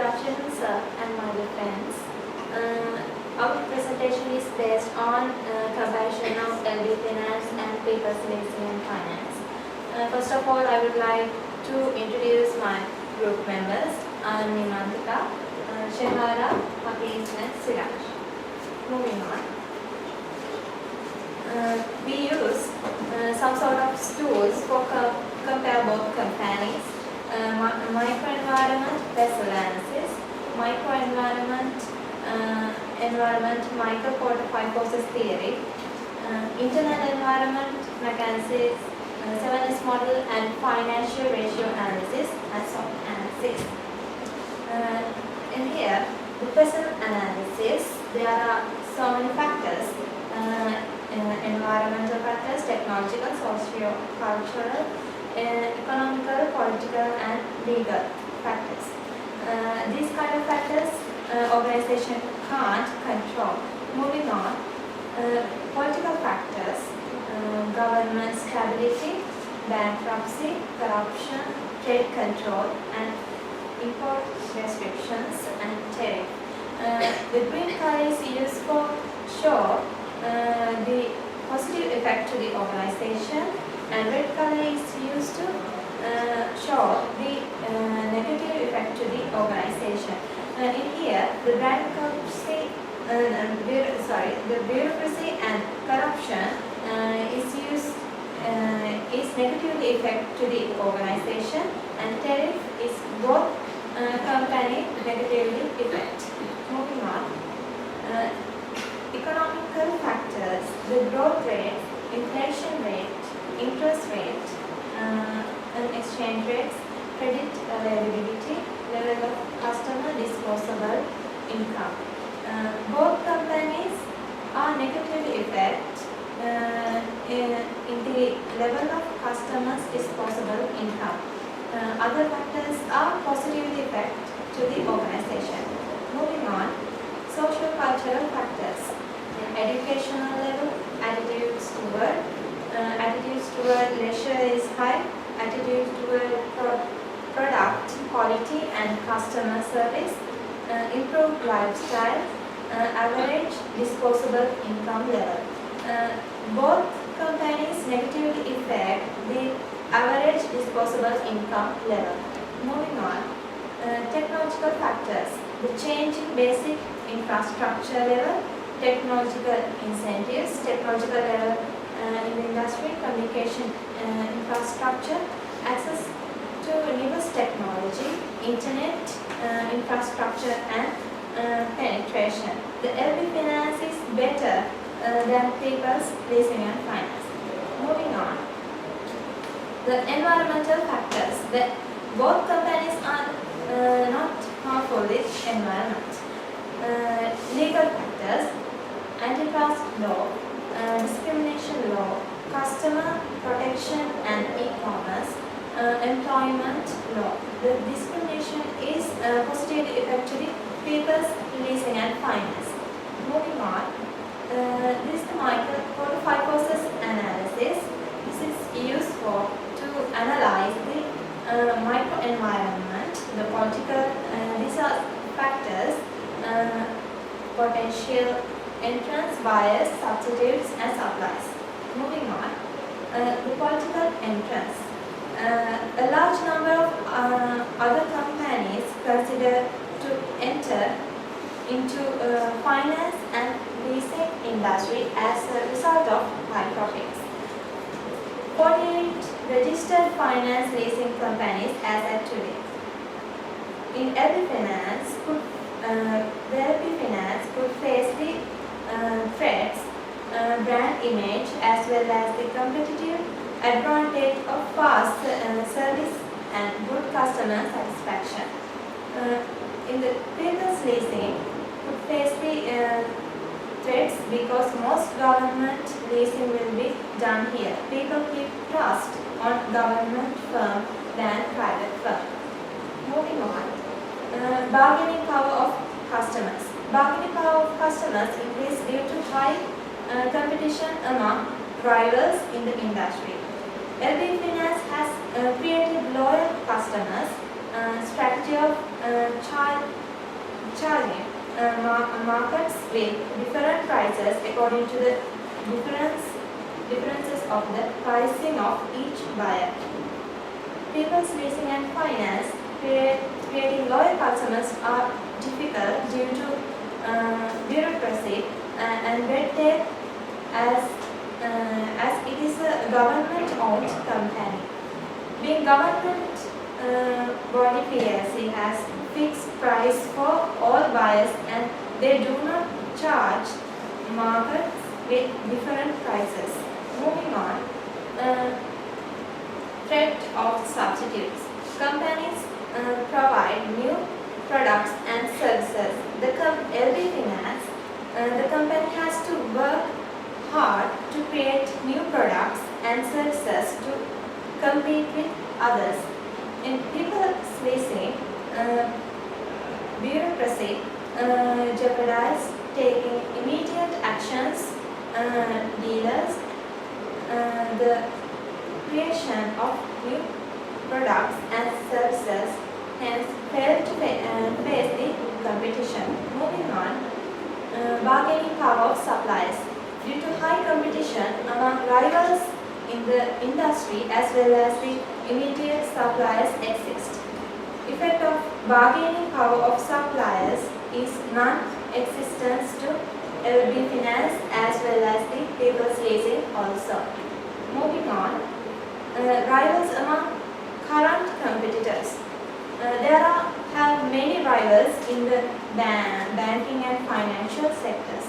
afternoon, sir, and my dear friends. Our presentation is based on comparison of LD Finance and People's Leasing and Finance. First of all, I would like to introduce my group members, Nimantika, Shehara, Hafiz, and Siraj. Moving on. We use some sort of tools for compare both companies. Microenvironment vessel analysis, microenvironment environment micro-4 to 5 process theory, internal environment mechanics, 7S model, and financial ratio analysis and SWOT analysis. In here, the vessel analysis, there are so many factors, environmental factors, technological, socio-cultural, economical, political, and legal factors. These kind of factors organization can't control. Moving on, political factors, government stability, bankruptcy, corruption, trade control, and import restrictions and tariff. The green color is used for show the positive effect to the organization, and red color is used to show the negative effect to the organization. In here, the bankruptcy, the bureaucracy and corruption is negatively effect to the organization, and tariff is both company negatively effect. Moving on, economical factors, the growth rate, inflation rate, interest rate, and exchange rates, credit availability, level of customer disposable income. Both companies are negatively affect in the level of customers disposable income. Other factors are positively affect to the organization. Moving on, social cultural factors, educational level, attitudes toward leisure is high, attitude toward product quality and customer service, improved lifestyle, average disposable income level. Both companies negatively affect the average disposable income level. Moving on, technological factors, the change in basic infrastructure level, technological incentives, technological level in the industry, communication infrastructure, access to newest technology, internet infrastructure, and penetration. The LB Finance is better than People's Leasing and Finance. Moving on, the environmental factors. Both companies are not harmful with environment. Legal factors, antitrust law, discrimination law, customer protection and e-commerce, employment law. The discrimination is positively affect to the People's Leasing and Finance. Moving on, this is the micro-4 to 5 process analysis. This is used to analyze the microenvironment, the political. These are factors: potential entrants, buyers, substitutes, and supplies. Moving on, the political entrants. A large number of other companies consider to enter into finance and leasing industry as a result of high profits. 48 registered finance leasing companies as at today. In LB Finance, could face the threats, brand image, as well as the competitive advantage of fast service and good customer satisfaction. In the People's Leasing, could face the threats because most government leasing will be done here. People keep trust on government firm than private firm. Moving on, bargaining power of customers. Bargaining power of customers increase due to high competition among rivals in the industry. LB Finance has created loyal customers strategy of charging markets with different prices according to the differences of the pricing of each buyer. People's leasing and finance creating loyal customers are difficult due to bureaucracy and red tape as it is a government-owned company. Being government body PLC has fixed price for all buyers and they do not charge markets with different prices. Moving on, threat of substitutes. Companies provide new products and services. The LB Finance, the company has to work hard to create new products and services to compete with others. In people's leasing, bureaucracy jeopardize taking immediate actions. Dealers, the creation of new products and services hence fail to face the competition. Moving on, bargaining power of suppliers. Due to high competition among rivals in the industry as well as the immediate suppliers exist. Effect of bargaining power of suppliers is non-existence to LB Finance as well as the people's leasing also. Moving on, rivals among current competitors. There have many rivals in the banking and financial sectors.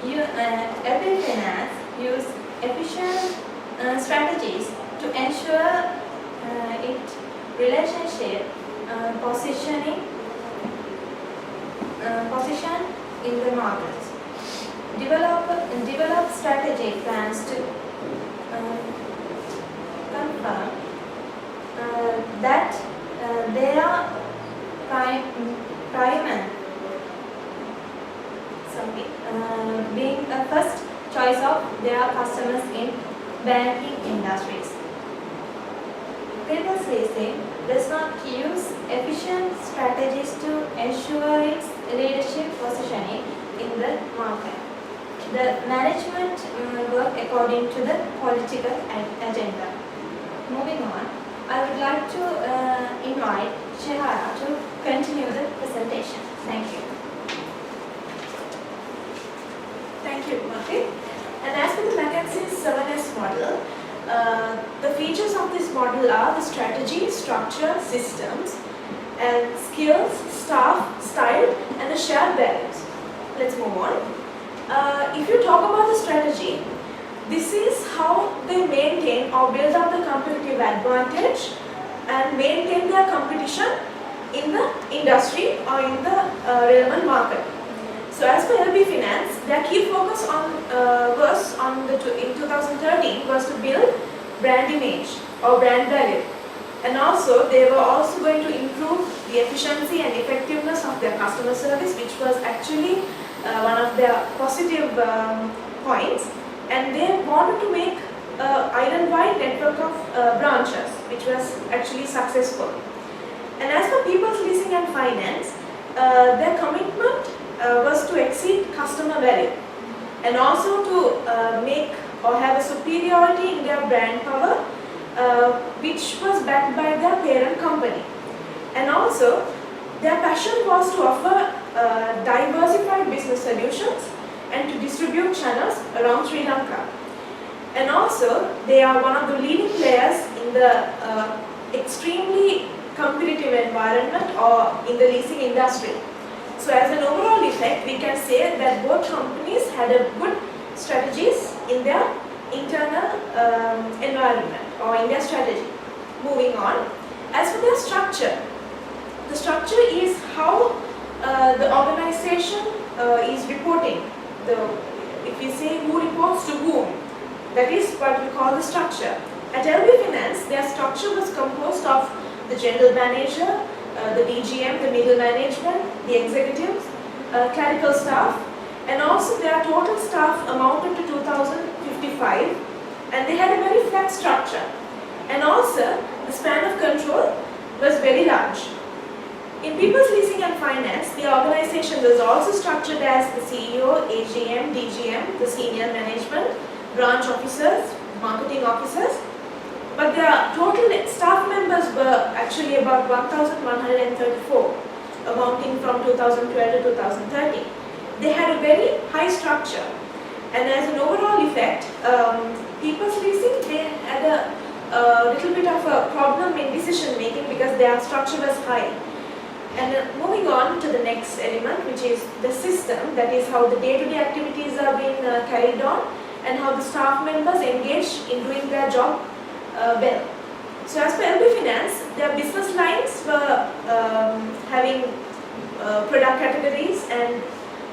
LB Finance use efficient strategies to ensure its relationship position in the market. Develop strategic plans to confirm that they are being a first choice of their customers in banking industries. People's leasing does not use efficient strategies to ensure its leadership positioning in the market. The management work according to the political agenda. Moving on, I would like to invite Shehara to continue the presentation. Thank you. Thank you, Martin. And as for the McKinsey's 7S model, the features of this model are the strategy, structure, systems, and skills, staff, style, and the shared values. Let's move on. If you talk about the strategy, this is how they maintain or build up the competitive advantage and maintain their competition in the industry or in the relevant market. So as for LB Finance, their key focus in 2013 was to build brand image or brand value. And also they were also going to improve the efficiency and effectiveness of their customer service, which was actually one of their positive points. And they wanted to make an island-wide network of branches, which was actually successful. And as for People's Leasing and Finance, their commitment was to exceed customer value and also to make or have a superiority in their brand power, which was backed by their parent company. And also, their passion was to offer diversified business solutions and to distribute channels around Sri Lanka. And also, they are one of the leading players in the extremely competitive environment or in the leasing industry. So as an overall effect, we can say that both companies had a good strategies in their internal environment or in their strategy. Moving on, as for their structure, the structure is how the organization is reporting. If we say who reports to whom, that is what we call the structure. At LB Finance, their structure was composed of the general manager, the DGM, the middle management, the executives, clerical staff, and also their total staff amounted to 2,055, and they had a very flat structure. And also, the span of control was very large. In People's Leasing and Finance, the organization was also structured as the CEO, AGM, DGM, the senior management, branch officers, marketing officers, but their total staff members were actually about 1,134, amounting from 2012 to 2013. They had a very high structure, and as an overall effect, People's Leasing, they had a little bit of a problem in decision making because their structure was high. And moving on to the next element, which is the system, that is how the day-to-day activities are being carried on and how the staff members engage in doing their job well. So as per LB Finance, their business lines were having product categories and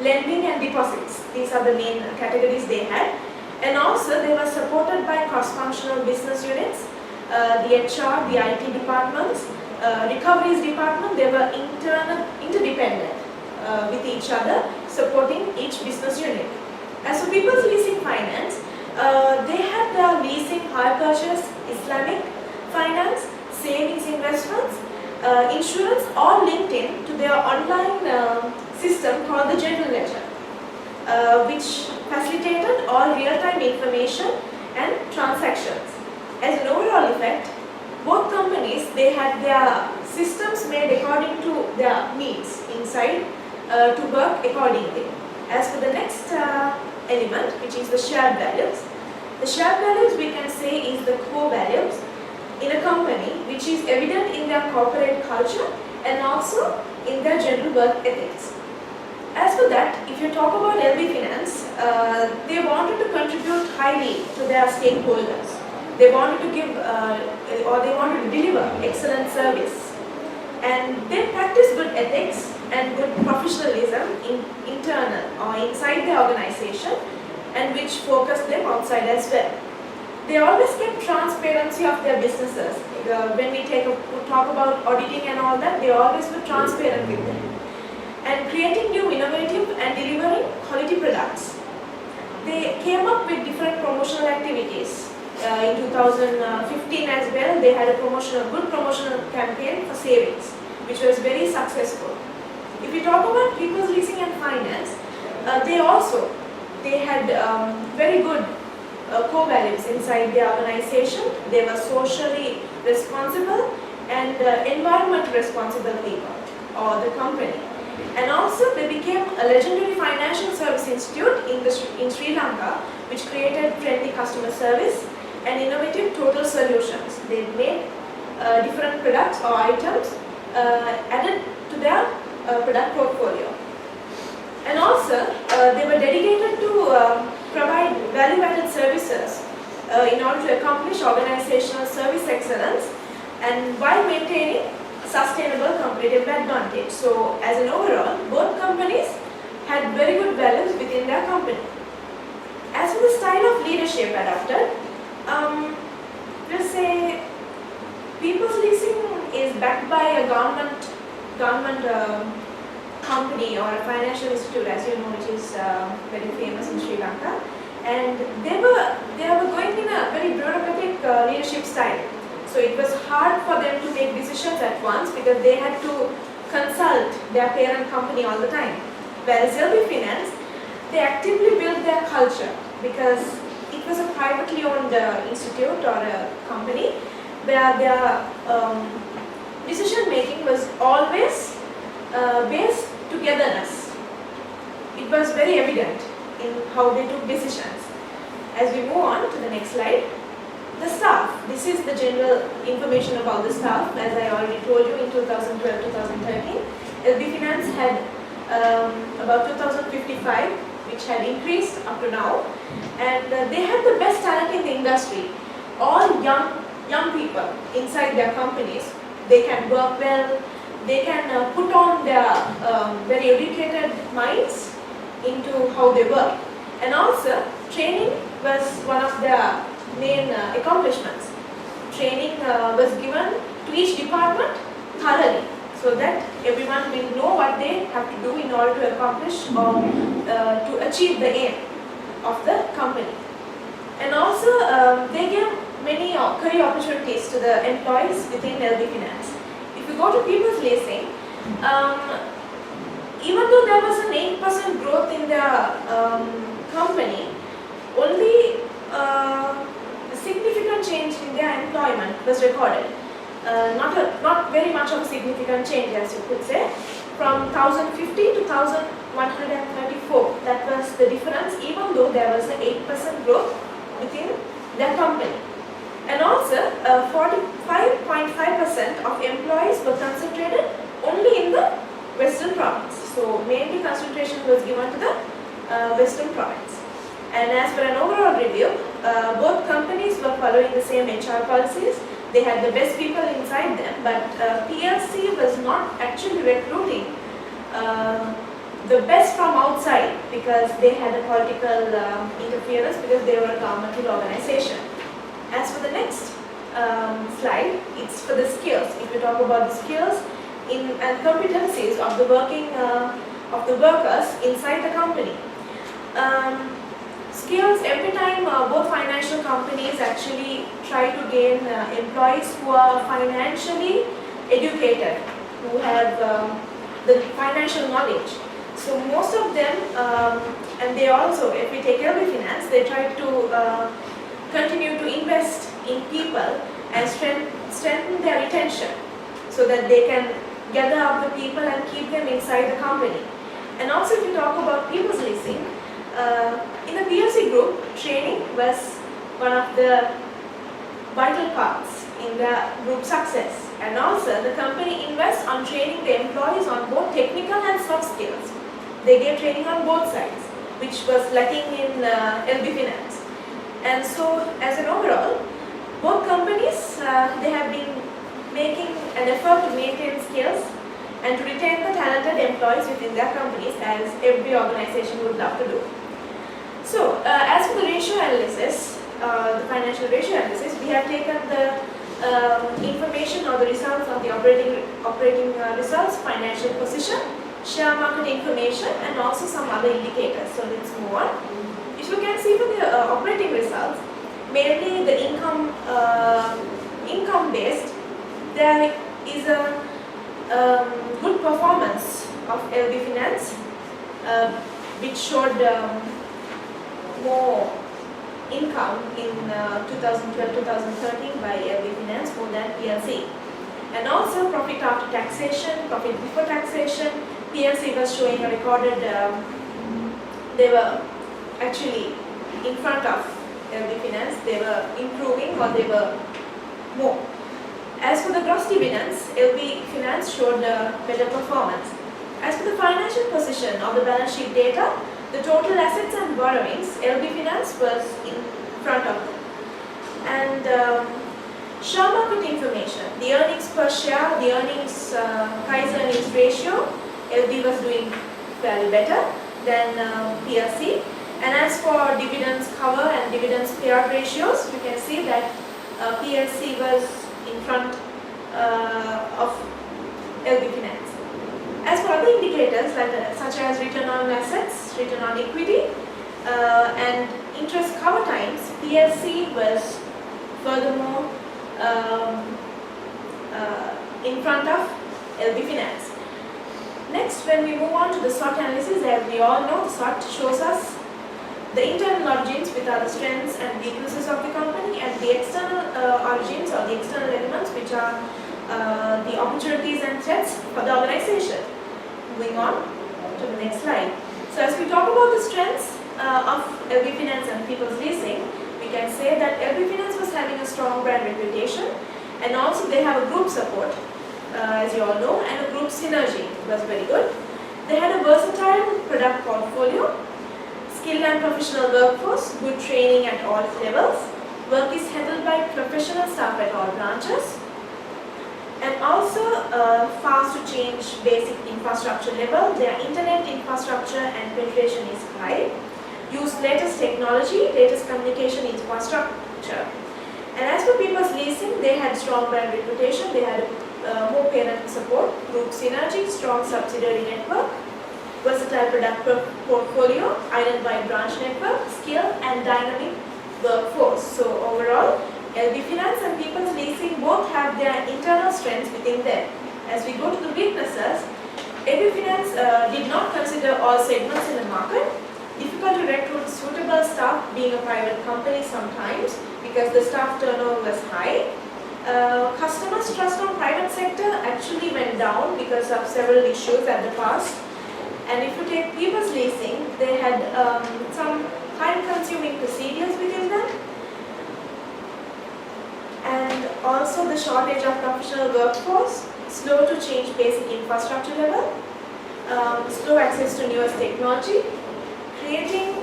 lending and deposits. These are the main categories they had. And also they were supported by cross-functional business units, the HR, the IT departments, recoveries department. They were interdependent with each other, supporting each business unit. As for People's Leasing Finance, they had their leasing, hire purchase, Islamic finance, savings investments, insurance, all linked in to their online system called the General Ledger, which facilitated all real-time information and transactions. As an overall effect, both companies, they had their systems made according to their needs inside to work accordingly. As for the next element, which is the shared values, the shared values we can say is the core values in a company, which is evident in their corporate culture and also in their general work ethics. As for that, if you talk about LB Finance, they wanted to contribute highly to their stakeholders. They wanted to give or they wanted to deliver excellent service, and they practice good ethics and good professionalism in internal or inside the organization, and which focus them outside as well. They always kept transparency of their businesses. When we talk about auditing and all that, they always were transparent with them. And creating new innovative and delivering quality products. They came up with different promotional activities. In 2015 as well, they had a good promotional campaign for savings, which was very successful. If we talk about People's Leasing and Finance, they had very good core values inside the organization. They were socially responsible and environmentally responsible people or the company. And also they became a legendary financial service institute in Sri Lanka, which created friendly customer service and innovative total solutions. They made different products or items added to their product portfolio. And also they were dedicated to provide value-added services in order to accomplish organizational service excellence and while maintaining sustainable competitive advantage. So as an overall, both companies had very good values within their company. As for the style of leadership adopted, let's say People's Leasing is backed by a government company or a financial institute, as you know, which is very famous in Sri Lanka, and they were going in a very bureaucratic leadership style. So it was hard for them to make decisions at once because they had to consult their parent company all the time. Whereas LB Finance, they actively built their culture because it was a privately owned institute or a company where their decision making was always based togetherness. It was very evident in how they took decisions. As we move on to the next slide, the staff. This is the general information about the staff. As I already told you, in 2012-2013, LB Finance had about 2,055, which had increased up to now, and they had the best talent in the industry. All young people inside their companies. They can work well. They can put on their very educated minds into how they work. And also, training was one of their main accomplishments. Training was given to each department thoroughly, so that everyone will know what they have to do in order to accomplish or to achieve the aim of the company. And also, they gave many career opportunities to the employees within LB Finance. If we go to people's leasing, even though there was an 8% growth in their company, only a significant change in their employment was recorded. Not very much of a significant change, as you could say, from 1050 to 1134. That was the difference, even though there was an 8% growth within their company. And also, 45.5% of employees were concentrated only in the Western province. So, mainly concentration was given to the Western province. And as for an overall review, both companies were following the same HR policies. They had the best people inside them, but PLC was not actually recruiting the best from outside because they had a political interference because they were a governmental organization. As for the next slide, it's for the skills. If we talk about the skills and competencies of the workers inside the company. Skills, every time both financial companies actually try to gain employees who are financially educated, who have the financial knowledge. So most of them, and they also, if we take LB Finance, they try to continue to invest in people and strengthen their retention so that they can gather up the people and keep them inside the company. And also if we talk about people's leasing, in the PLC group, training was one of the vital parts in the group success. And also the company invests on training the employees on both technical and soft skills. They gave training on both sides, which was lacking in LB Finance. And so as an overall, both companies, they have been making an effort to maintain skills and to retain the talented employees within their companies, as every organization would love to do. So, as for the ratio analysis, the financial ratio analysis, we have taken the information or the results of the operating results, financial position, share market information, and also some other indicators. So, let's move on. If you can see for the operating results, mainly the income based, there is a good performance of LB Finance, which showed more income in 2012-2013 by LB Finance more than PLC. And also profit after taxation, profit before taxation, PLC was showing a recorded, they were actually in front of LB Finance, they were improving or they were more. As for the gross dividends, LB Finance showed a better performance. As for the financial position of the balance sheet data, the total assets and borrowings, LB Finance was in front of them. And share market information, the earnings per share, the earnings price earnings ratio, LB was doing fairly better than PLC. And as for dividends cover and dividends payout ratios, you can see that PLC was in front of LB Finance. As for other indicators such as return on assets, return on equity, and interest cover times, PLC was furthermore in front of LB Finance. Next, when we move on to the SWOT analysis, as we all know, the SWOT shows us the internal origins, which are the strengths and weaknesses of the company, and the external origins or the external elements, which are the opportunities and threats for the organization. Moving on to the next slide. So as we talk about the strengths of LB Finance and People's Leasing, we can say that LB Finance was having a strong brand reputation, and also they have a group support, as you all know, and a group synergy was very good. They had a versatile product portfolio, skilled and professional workforce, good training at all levels. Work is handled by professional staff at all branches. And also fast to change basic infrastructure level. Their internet infrastructure and penetration is high. Use latest technology, latest communication infrastructure. And as for People's Leasing, they had strong brand reputation. They had more parent support, group synergy, strong subsidiary network, versatile product portfolio, identified branch network, skill and dynamic workforce. So overall, LB Finance and People's Leasing both have their internal strengths within them. As we go to the weaknesses, LP Finance did not consider all segments in the market. Difficult to recruit suitable staff, being a private company sometimes because the staff turnover was high. Customers' trust on private sector actually went down because of several issues at the past. And if you take people's leasing, they had some time-consuming procedures within them, and also the shortage of professional workforce, slow to change basic infrastructure level, slow access to newest technology. Creating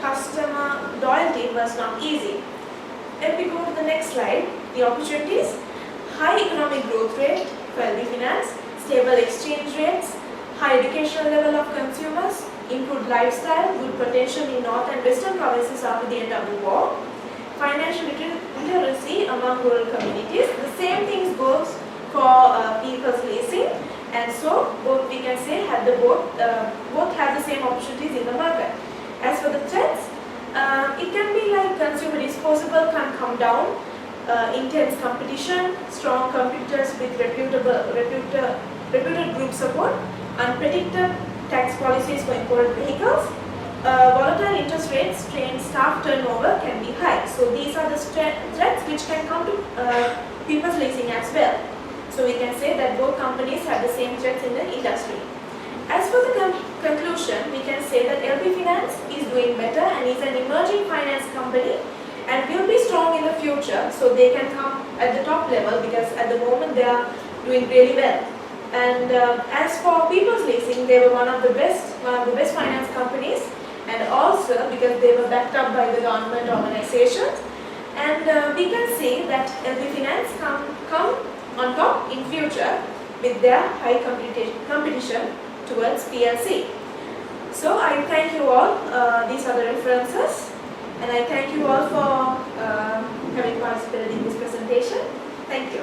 customer loyalty was not easy. Let me go to the next slide. The opportunities: high economic growth rate for LP Finance, stable exchange rates, high educational level of consumers, improved lifestyle, good potential in north and western provinces after the end of the war, financial literacy among rural communities. The same things goes for people's leasing, and so both we can say both have the same opportunities in the market. As for the threats, it can be like consumer disposable can come down, intense competition, strong competitors with reputed group support, unpredictable tax policies for imported vehicles, volatile interest rates, strained staff turnover can be high. So these are the threats which can come to people's leasing as well. So we can say that both companies have the same threats in the industry. As for the conclusion, we can say that LP Finance is doing better and is an emerging finance company and will be strong in the future, so they can come at the top level because at the moment they are doing really well. And as for people's leasing, they were one of the best finance companies, and also because they were backed up by the government organizations. And we can say that LP Finance come on top in future with their high competition towards PLC. So I thank you all. These are the references, and I thank you all for having participated in this presentation. Thank you.